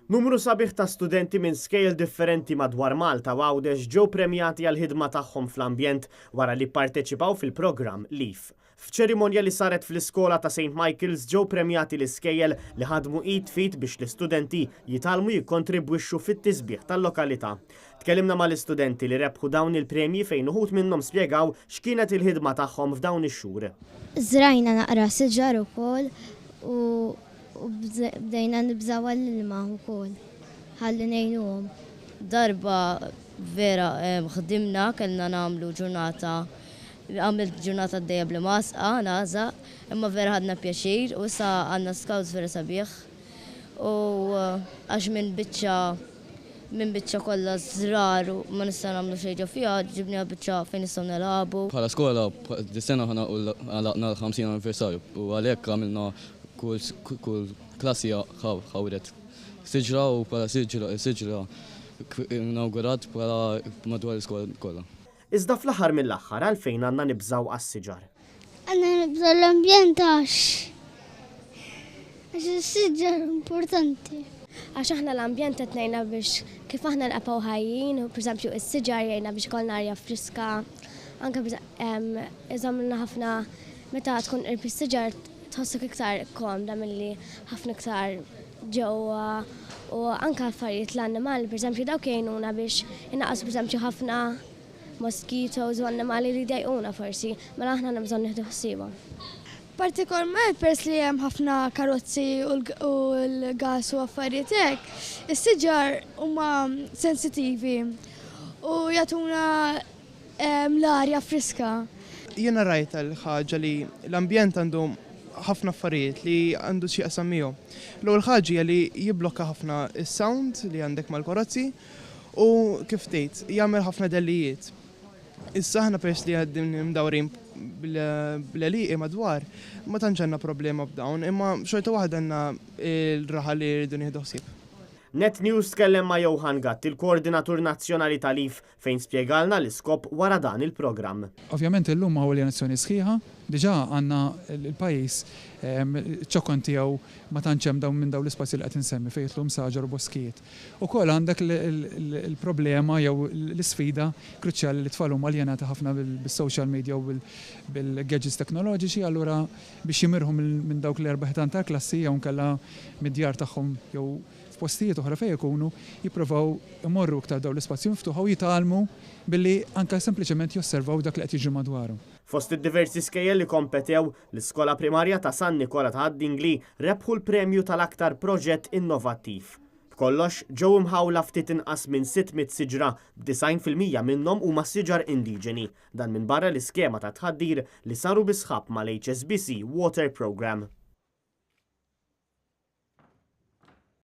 Numru sabiħ ta' studenti minn scale differenti madwar Malta u Għawdex ġew premjati għal ħidma tagħhom fl-ambjent wara li pparteċipaw fil-programm LEAF. F'ċerimonja li saret fl-iskola ta' St. Michael's ġew premjati l-iskejjel li ħadmu id fit biex l-istudenti jitalmu jikkontribwixxu fit-tisbieħ tal-lokalità. Tkellimna mal-istudenti li rebħu dawn il-premji fejn uħud minnhom spjegaw x'kienet il-ħidma tagħhom f'dawn ix-xhur. Żrajna naqra siġar ukoll u bdejna nibżaw għall-ilma wkoll ħalli ngħinuhom. Darba vera ħdimna kellna nagħmlu ġurnata għamilt ġurnata d-dejja bli masqa naża, imma vera ħadna pjaċir u issa għandna scouts vera sabiħ u għax minn biċċa kollha żrar u ma nista' nagħmlu xejn ġo fiha, ġibniha biċċa fejn nistgħu nilagħbu. Bħala skola dis-sena ħana għalaqna l-50 anniversarju u għalhekk għamilna kull klassi ħawret siġra u bħala siġra inawgurat bħala madwar l-iskola kollha. Iżda fl-aħħar mill-aħħar għalfejn għandna nibżaw għas-siġar. Għandna nibżaw l-ambjent għax is-siġar importanti. Għax aħna l-ambjent qed ngħinha biex kif aħna nqapgħu ħajjin, pereżempju is-siġar jgħinna biex ikollna arja friska, anke iżommilna ħafna meta tkun qrib is-siġar tħossok iktar komda milli ħafna iktar ġewwa u anke affarijiet l-annimali, pereżempju dawk jgħinuna biex inqasu pereżempju ħafna mosquitoes u annimali li jdejquna forsi, mela aħna għandna bżonn nieħdu ħsiebhom. Partikolarment peress li hemm ħafna karozzi u l-gas u affarijiet hekk, is-siġar huma sensittivi u jagħtuna l-arja friska. Jiena rajt l-ħaġa li l-ambjent għandu ħafna affarijiet li għandu xi qasam miegħu. L-ewwel ħaġa li jibblokka ħafna is-sound li għandek mal-karozzi u kif tgħid jagħmel ħafna dellijiet. Issa aħna peress li għaddim mdawrin bl-eliqi madwar, ma tantx għandna problema b'dawn, imma xorta waħda għandna l-raħa li rridu nieħdu ħsieb. Net News tkellem ma' Johan Gatt, il-Koordinatur Nazzjonali ta' LEAF, fejn spjegalna l-iskop wara dan il-programm. Ovvjament illum ma' alienazzjoni sħiħa, diġà għandna l-pajjiż ċokon tiegħu ma tantx hemm dawn minn dawn l-ispazji li qed insemmi fejn jitlu msaġar u boskijiet. Ukoll għandek il-problema jew l-isfida kruċjali li tfal huma aljenati ħafna bis-social media u bil-gadgets teknoloġiċi, allura biex jimirħu minn dawk l-erbaħtan tal-klassi jew nkella mid-djar tagħhom jew f'postijiet oħra fejn ikunu jippruvaw imorru iktar dawn l-ispazju miftuħa u jitalmu billi anke sempliċement josservaw dak li qed jiġu madwarhom. Fost id-diversi skejjel li kompetew, l-Iskola Primarja ta' San Nikola ta' Haddingli rebħu l-premju tal-aktar proġett innovattiv. B'kollox ġew imħawla ftit inqas minn 600 siġra b'90% minnhom huma siġar indiġeni, dan minn barra l-iskema ta' tħaddir li saru bi sħab mal-HSBC Water Programme.